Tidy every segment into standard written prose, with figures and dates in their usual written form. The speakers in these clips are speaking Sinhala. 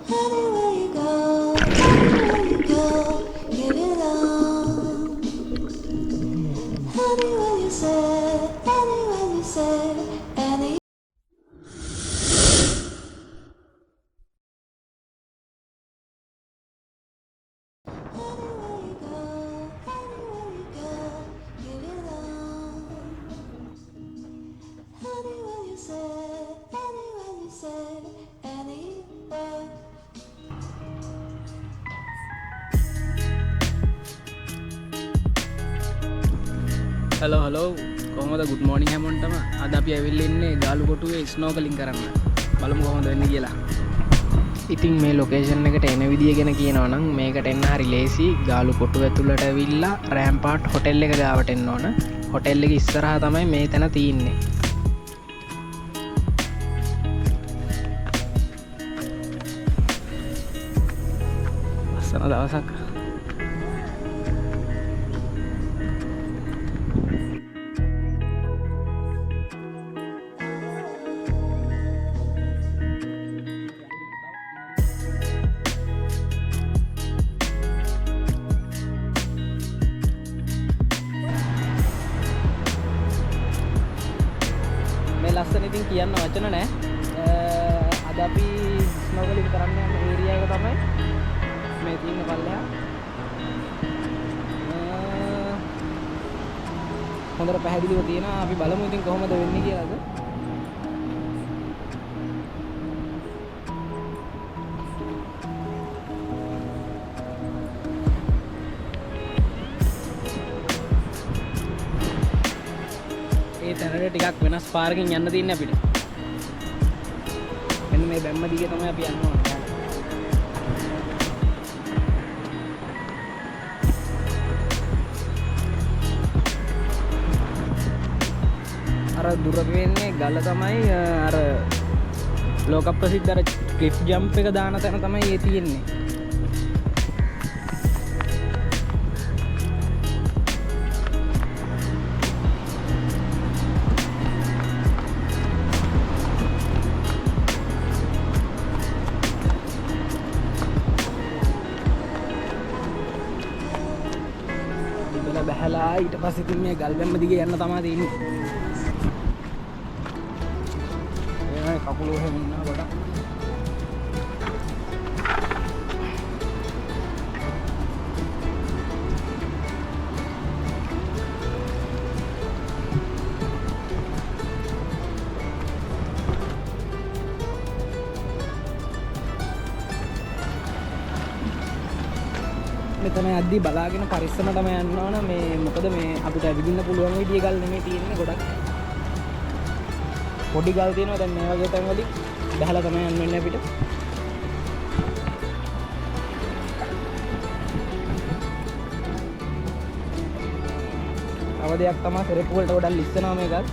Anywhere you go, anywhere you go, give it all. Anywhere you say, anywhere you say, any. Anywhere you go, anywhere you go, give it all. Anywhere you say, anywhere. Hello කොහොමද good morning හැමෝටම. අද අපි ඇවිල්ලා ඉන්නේ ගාලු කොටුවේ ස්නෝකලින් කරන්න. බලමු කොහොමද වෙන්නේ කියලා. ඉතින් මේ ලොකේෂන් එකට එන විදිය ගැන කියනවා නම් මේකට එන්න හරි ලේසි. ගාලු කොටුව ඇතුළට ඇවිල්ලා රෑම්පාට් හොටෙල් එක ගාවට එන්න ඕන. හොටෙල් එක ඉස්සරහා තමයි මේ තැන තියෙන්නේ. ලස්සන දවසක්. මේ ලස්සන ඉතින් කියන්න වචන නැහැ. අද අපි ස්නෝකලින් කරන්න යන ඒරියා එක තමයි මේ තියෙන පල්ලෙහා. හොඳට පැහැදිලිව තියෙනවා. අපි බලමු ඉතින් කොහොමද වෙන්නේ කියලාද. ඒ තැනට ටිකක් වෙනස් පාරකින් යන්න තියෙන්නේ අපිට. මෙන්න මේ බැම්ම දිගේ තමයි අපි යන්න ඕනේ. අර දුර වෙන්නේ ගල තමයි අර ලෝක ප්‍රසිද්ධ අර ක්ලිෆ් ජම්ප් එක දාන තැන තමයි ඒ තියෙන්නේ. බැහැලා ඊට පස්සේ ඉතින් මේ ගල් බැම්ම දිගේ යන්න තමයි තියෙන්නේ. ඒ කකුල එහෙම ඉන්නවා ගොඩක්. මෙතන යද්දී බලාගෙන පරිස්සමටම යන්න ඕන. මේ මොකද මේ අපිට ඇවිදින්න පුළුවන් විදිය ගල් නෙමෙයි තියෙන්නේ. ගොඩක් පොඩි ගල් තියෙනවා. දැන් මේ වගේ තැන් වලින් බහලා තමයි යන්න වෙන්නේ අපිට. තව දෙයක් තමයි සෙරෙප්පු වලට ගොඩක් ලිස්සනවා මේ ගල්.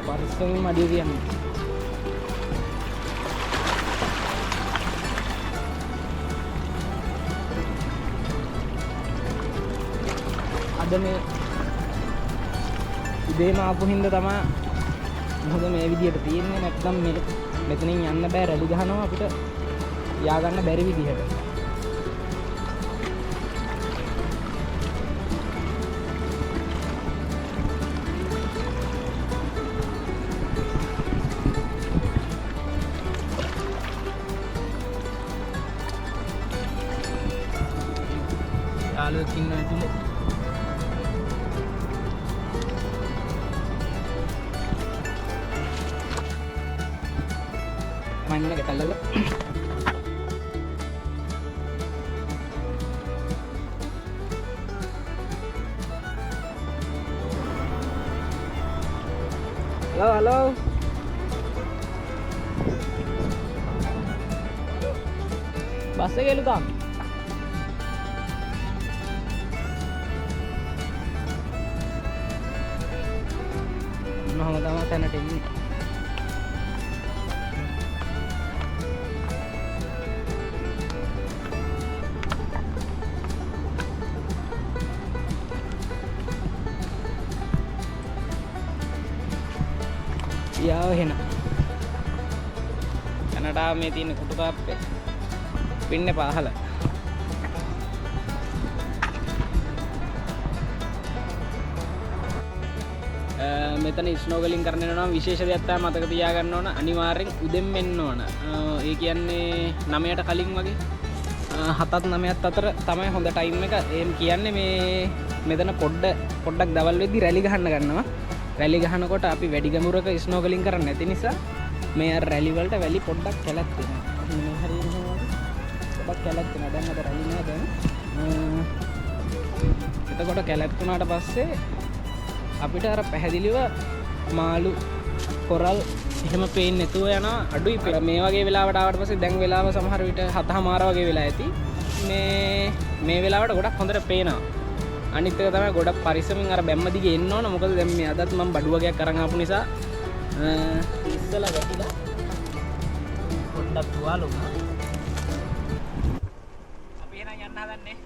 පරිස්සමෙන් අඩිය කියන්නේ. අද මේ ඉබේම ආපු හින්දා තමයි මොකද මේ විදියට තියෙන්නේ. නැත්නම් මෙතනින් යන්න බෑ. රැලි ගහනවා අපිට යා ගන්න බැරි විදිහට. යාළුවෙක් ඉන්නවා ඇතුලේ. මන්න කැටලල හලෝ බස් එක එළුදාම්. මොනවද තමයි තැනට එන්නේ. යාව එහෙනම් දැනට මේ තියෙන කුටු කාප්පේ පින්නේ පහල. මෙතන ස්නෝකලින් කරන්න යනවා විශේෂ දෙයක් තමයි මතක තියාගන්න ඕන අනිවාර්යෙන් උදෙන් මෙන්න ඕන. ඒ කියන්නේ 9ට කලින් වගේ 7ත් 9ත් අතර තමයි හොඳ ටයිම් එක. එම් කියන්නේ මේ මෙතන පොඩ්ඩක් දවල් වෙද්දි රැලි ගහන්න ගන්නවා. රැලි ගහනකොට අපි වැඩි ගැඹුරක ස්නෝකලින් කරන්නේ නැති නිසා මේ අර රැලි වලට වැලි පොඩ්ඩක් කැලක් වෙනවා. මේ හරියට පොඩ්ඩක් කැලක් වෙනවා. දැන් අද රැලි නෑ දැන්. එතකොට කැලක් වුණාට පස්සේ අපිට අර පැහැදිලිව මාළු කොරල් එහෙම පේන්නේ නැතුව යන අඩුයි. මේ වගේ වෙලාවට ආවට පස්සේ දැන් වෙලාව සමහර විට 7:00 වගේ වෙලා ඇති. මේ වෙලාවට ගොඩක් හොඳට පේනවා. අනිත් එක තමයි ගොඩක් පරිස්සමින් අර බැම්ම දිගේ එන්න ඕන. මොකද දැන් මේ අදත් මම බඩු වගේක් අරන් ආපු නිසා ඉස්සලා වැටිලා පොඩ්ඩක් තුවාල වුණා. අපි එහෙනම් යන්න හදන්නේ.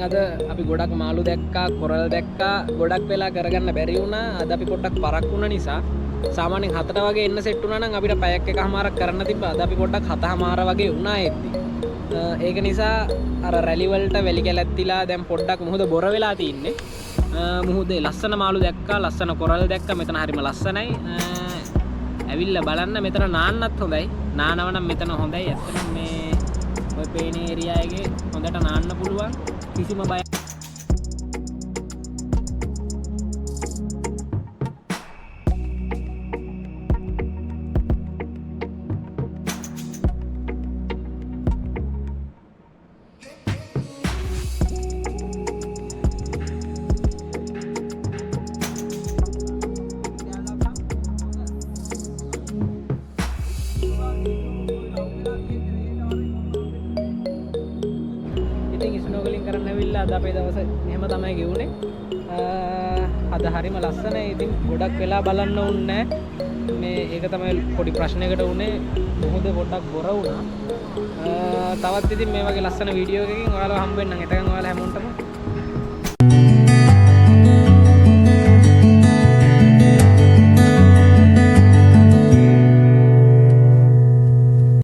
ඉතින් අද අපි ගොඩක් මාළු දැක්කා, කොරල් දැක්කා, ගොඩක් වෙලා කරගන්න බැරි වුණා. අද අපි පොඩ්ඩක් පරක් වුණ නිසා සාමාන්‍යයෙන් 7ට වගේ එන්න සෙට් වුණා නම් අපිට පැයක් එකමාරක් කරන්න තිබ්බා. අද අපි පොඩ්ඩක් 7:00 වගේ වුණා එද්දි. ඒක නිසා අර රැලි වලට වැලි කැලැත්තිලා දැන් පොඩ්ඩක් මුහුද බොර වෙලා තින්නේ. මුහුදේ ලස්සන මාළු දැක්කා, ලස්සන කොරල් දැක්කා. මෙතන හරිම ලස්සනයි. ඇවිල්ලා බලන්න මෙතන නාන්නත් හොඳයි. නානව නම් මෙතන හොඳයි. ඇත්තටම මේ ඔය පේන ඒරියා එකේ හොඳට නාන්න පුළුවන්. කිසිම බයක් ස්නෝකලින් කරන්න ඇවිල්ලා අද අපේ දවස එහෙම තමයි ගෙවුනේ. අද හරිම ලස්සනයි. ඉතින් ගොඩක් වෙලා බලන්න ඕනේ මේ ඒක තමයි පොඩි ප්‍රශ්නයකට උනේ. මොහොත පොඩ්ඩක් බොර වුණා. තවත් ඉතින් මේ වගේ ලස්සන වීඩියෝ එකකින් ඔයාලව හම්බ වෙන්නම්. එතකන් ඔයාලා හැමෝටම